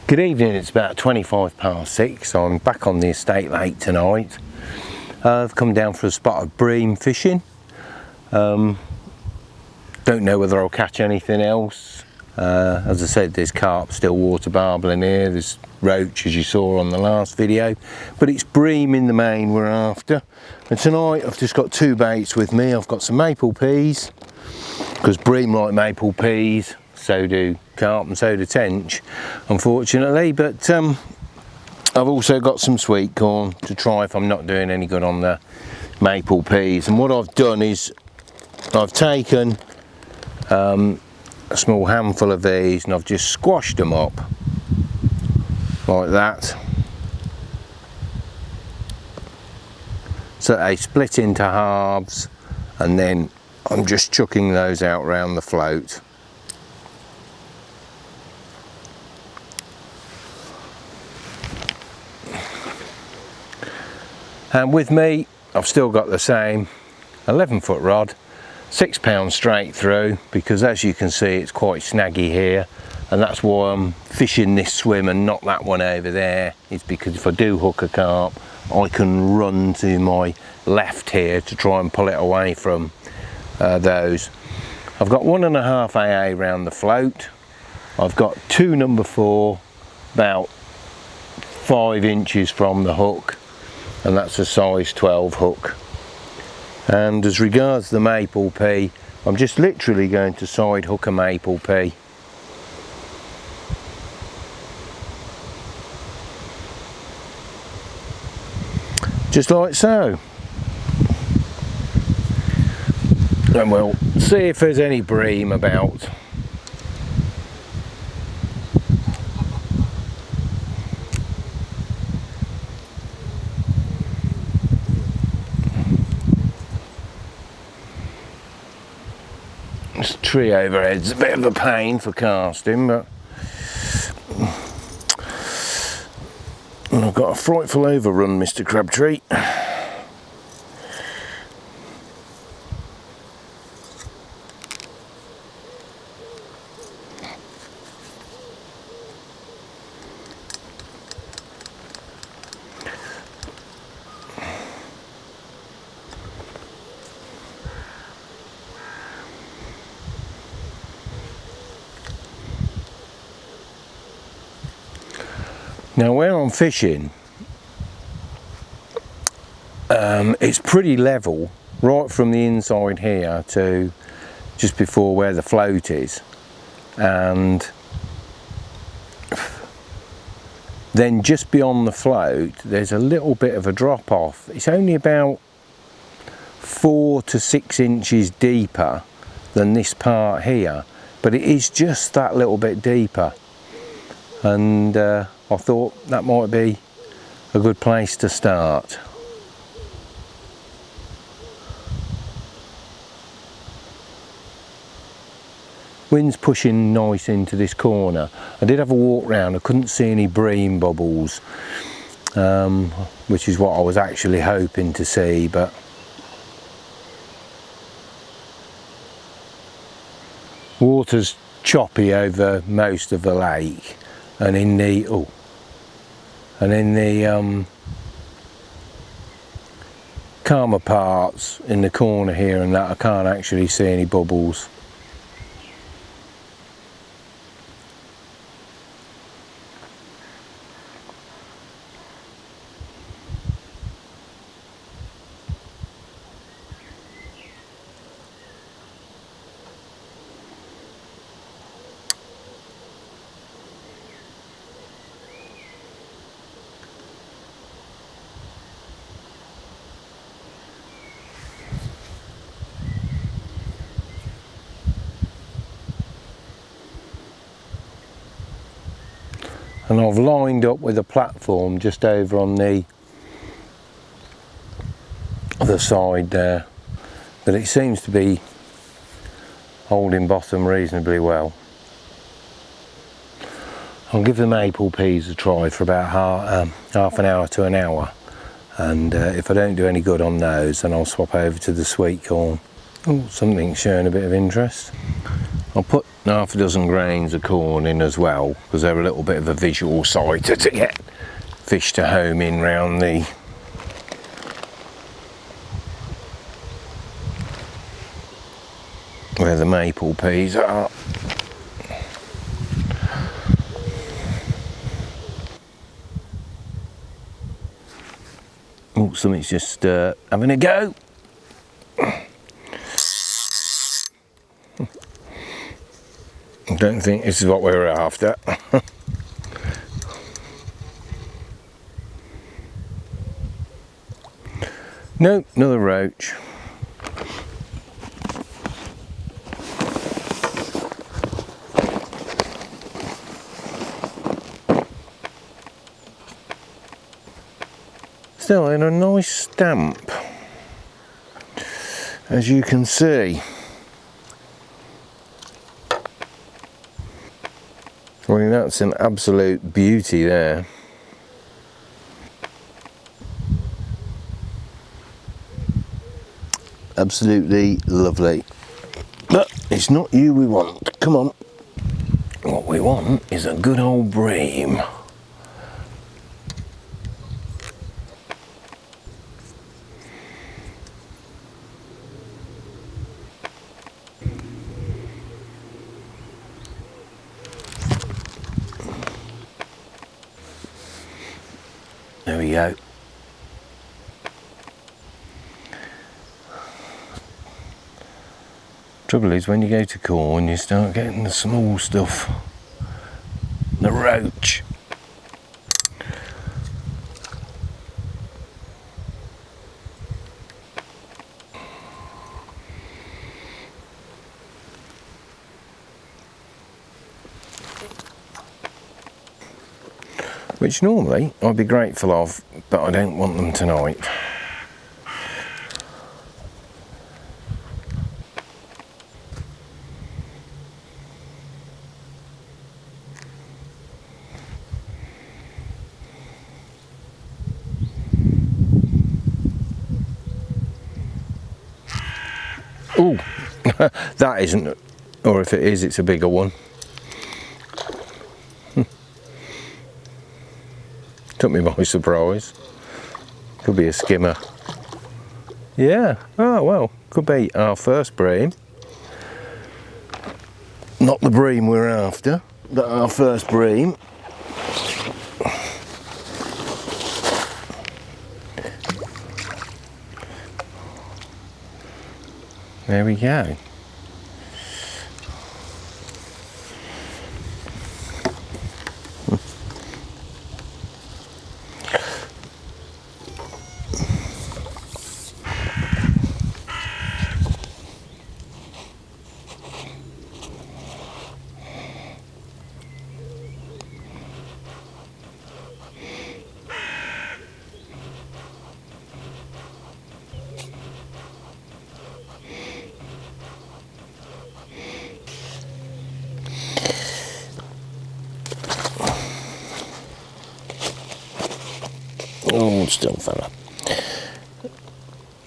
Good evening, it's about 6:25. I'm back on the estate late tonight. I've come down for a spot of bream fishing. Don't know whether I'll catch anything else. As I said, there's carp still water barbling here, there's roach as you saw on the last video, but it's bream in the main we're after. And tonight I've just got two baits with me. I've got some maple peas, because bream like maple peas, so do carp and so do tench, unfortunately, but I've also got some sweet corn to try if I'm not doing any good on the maple peas. And what I've done is I've taken a small handful of these and I've just squashed them up like that, so they split into halves, and then I'm just chucking those out round the float. And with me, I've still got the same 11-foot rod, £6 straight through, because as you can see it's quite snaggy here, and that's why I'm fishing this swim and not that one over there. It's because if I do hook a carp, I can run to my left here to try and pull it away from those. I've got 1.5 AA round the float. I've got two number 4 about 5 inches from the hook, and that's a size 12 hook. And as regards the maple pea, I'm just literally going to side hook a maple pea. Just like so. And we'll see if there's any bream about. This tree overhead's a bit of a pain for casting, but I've got a frightful overrun, Mr. Crabtree. Now where I'm fishing, it's pretty level right from the inside here to just before where the float is, and then just beyond the float there's a little bit of a drop off. It's only about 4 to 6 inches deeper than this part here, but it is just that little bit deeper, and I thought that might be a good place to start. Wind's pushing nice into this corner. I did have a walk round, I couldn't see any bream bubbles, which is what I was actually hoping to see, but water's choppy over most of the lake, and in the calmer parts in the corner here and that, I can't actually see any bubbles. And I've lined up with a platform just over on the other side there, but it seems to be holding bottom reasonably well. I'll give the maple peas a try for about half an hour to an hour, and if I don't do any good on those, then I'll swap over to the sweet corn. Oh, something's showing a bit of interest. I'll put half a dozen grains of corn in as well, because they're a little bit of a visual sighter to get fish to home in round the where the maple peas are. Oh, something's just having a go. I don't think this is what we were after. No, another roach. Still in a nice stamp, as you can see. I mean, that's an absolute beauty there. Absolutely lovely. But it's not you we want. Come on. What we want is a good old bream. There we go. Trouble is, when you go to corn, you start getting the small stuff, the roach. Which normally I'd be grateful of, but I don't want them tonight. Oh, that isn't, or if it is, it's a bigger one. Took me by surprise. Could be a skimmer. Yeah, oh well, could be our first bream. Not the bream we're after, but our first bream. There we go. Oh, still fella.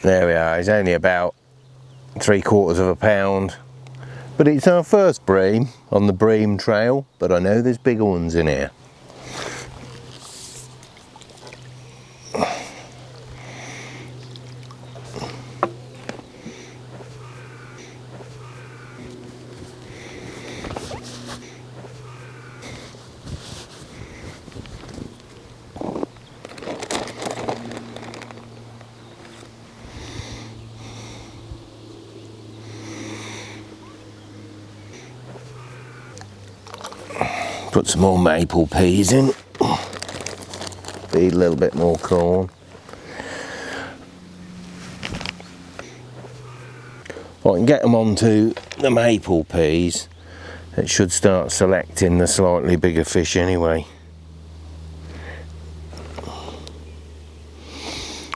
There we are. He's only about 3/4 pound, but it's our first bream on the bream trail, but I know there's bigger ones in here. Put some more maple peas in. Feed a little bit more corn. If I can get them onto the maple peas, it should start selecting the slightly bigger fish anyway.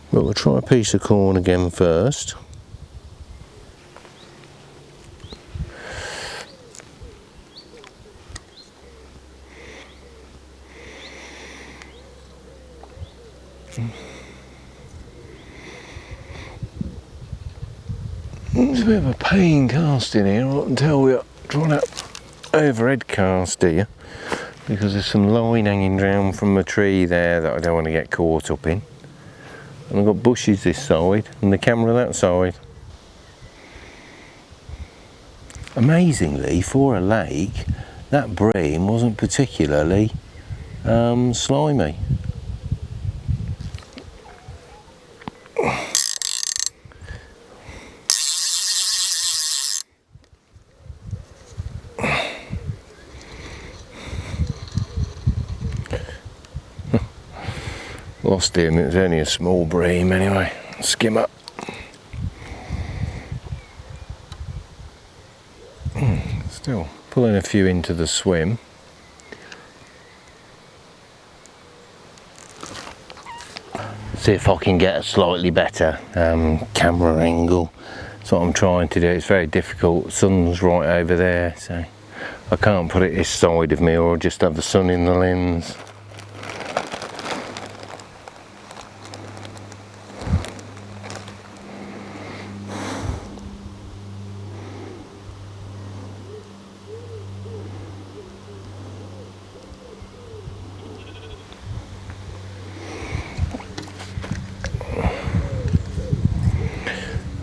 But we'll try a piece of corn again first. It's a bit of a pain casting here, I can tell you. drawn up overhead cast here because there's some line hanging down from a tree there that I don't want to get caught up in. And I've got bushes this side and the camera that side. Amazingly, for a lake, that bream wasn't particularly slimy. Lost him, it was only a small bream anyway. Skimmer. Still pulling a few into the swim. See if I can get a slightly better camera angle. That's what I'm trying to do. It's very difficult. Sun's right over there, so I can't put it this side of me or I'll just have the sun in the lens.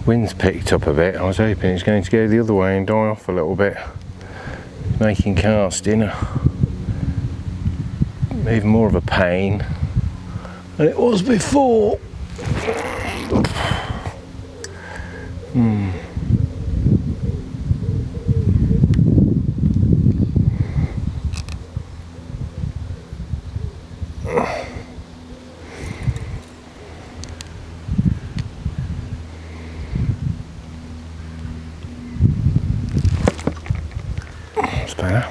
Wind's picked up a bit. I was hoping it's going to go the other way and die off a little bit, making casting even more of a pain than it was before. Better.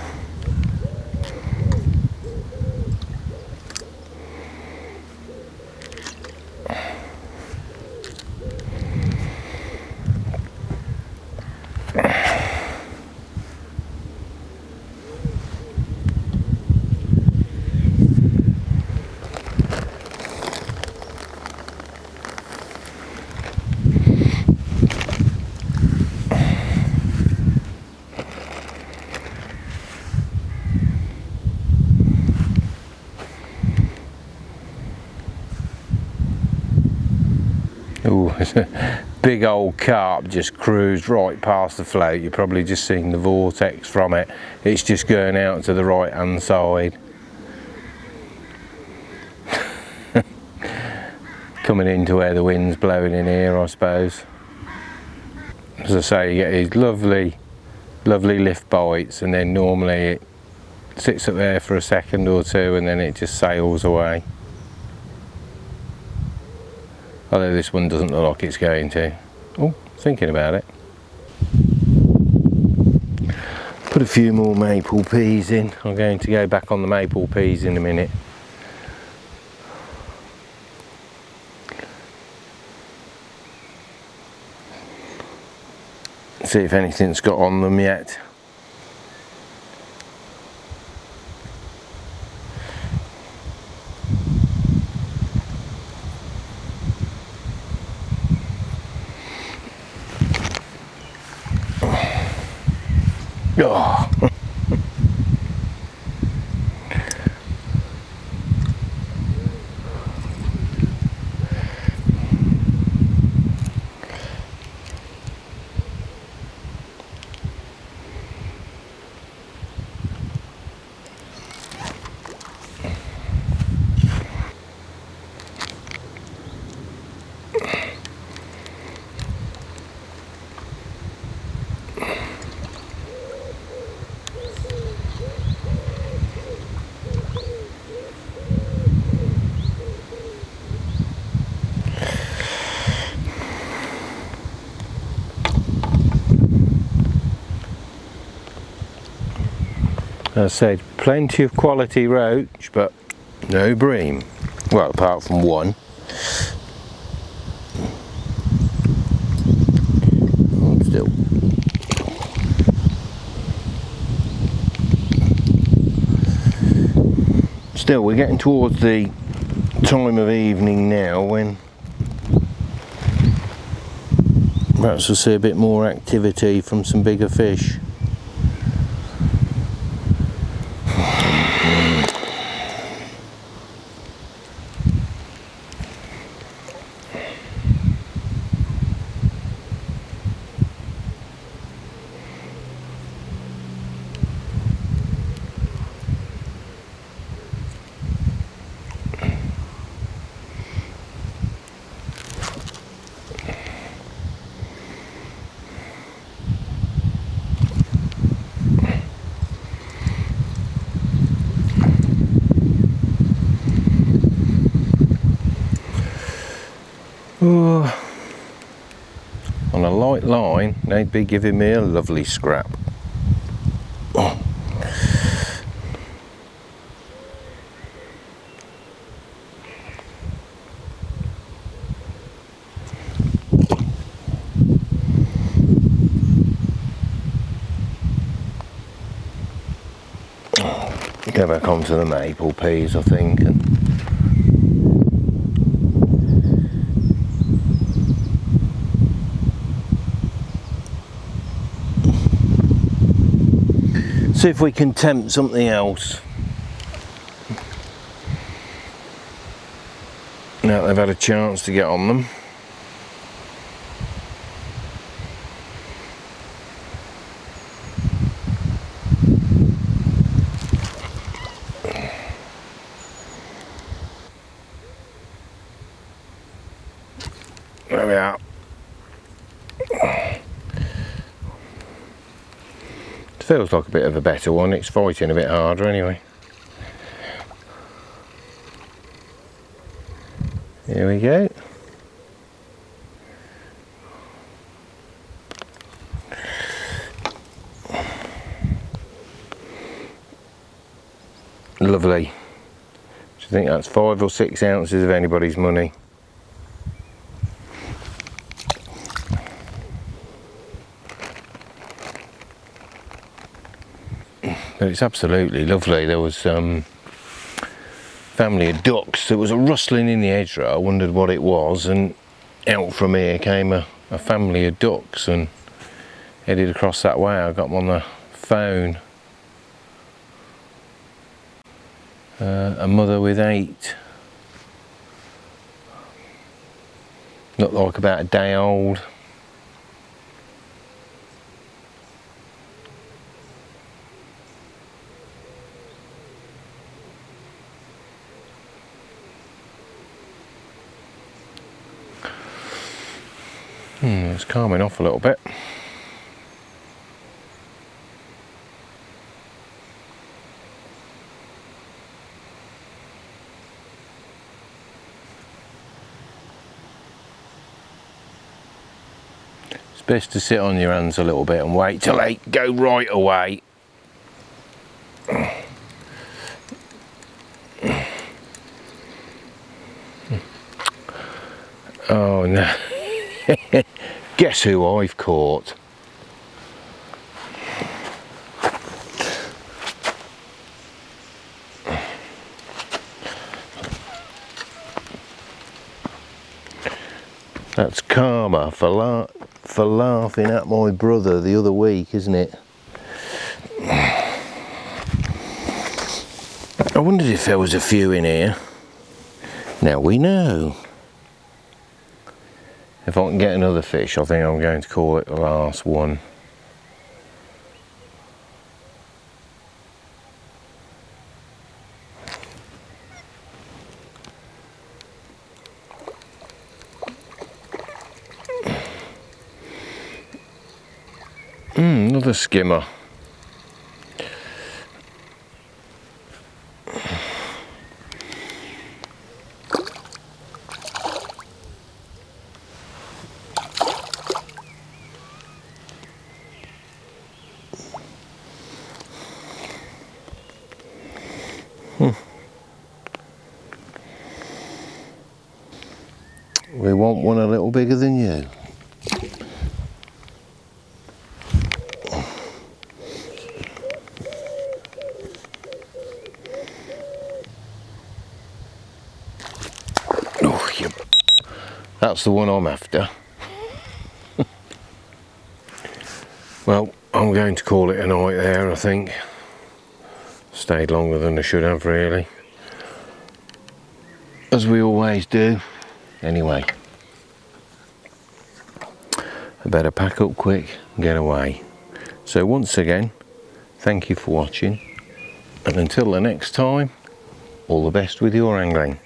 Ooh, big old carp just cruised right past the float. You've probably just seen the vortex from it. It's just going out to the right hand side. Coming into where the wind's blowing in here, I suppose. As I say, you get these lovely lift bites, and then normally it sits up there for a second or two and then it just sails away. Although this one doesn't look like it's going to. Oh, thinking about it. Put a few more maple peas in. I'm going to go back on the maple peas in a minute. See if anything's got on them yet. Oh. As I said, plenty of quality roach, but no bream. Well, apart from one. Still, we're getting towards the time of evening now when perhaps we'll see a bit more activity from some bigger fish. Oh, on a light line, they'd be giving me a lovely scrap. Oh. Go back onto the maple peas, I think, and see if we can tempt something else. Now they've had a chance to get on them. There we are. It feels like a bit of a better one. It's fighting a bit harder anyway. Here we go. Lovely. Do you think that's 5 or 6 ounces of anybody's money? But it's absolutely lovely. There was family of ducks. There was a rustling in the hedgerow. I wondered what it was, and out from here came a family of ducks and headed across that way. I got them on the phone. A mother with 8. Looked like about a day old. It's calming off a little bit. It's best to sit on your hands a little bit and wait till they go right away. Oh no. Guess who I've caught? That's karma for laughing at my brother the other week, isn't it? I wondered if there was a few in here. Now we know. If I can get another fish, I think I'm going to call it the last one. Another skimmer. We want one a little bigger than you. Oh, yeah. That's the one I'm after. Well, I'm going to call it a night there, I think. Stayed longer than I should have, really. As we always do. Anyway, I better pack up quick and get away. So once again, thank you for watching, and until the next time, all the best with your angling.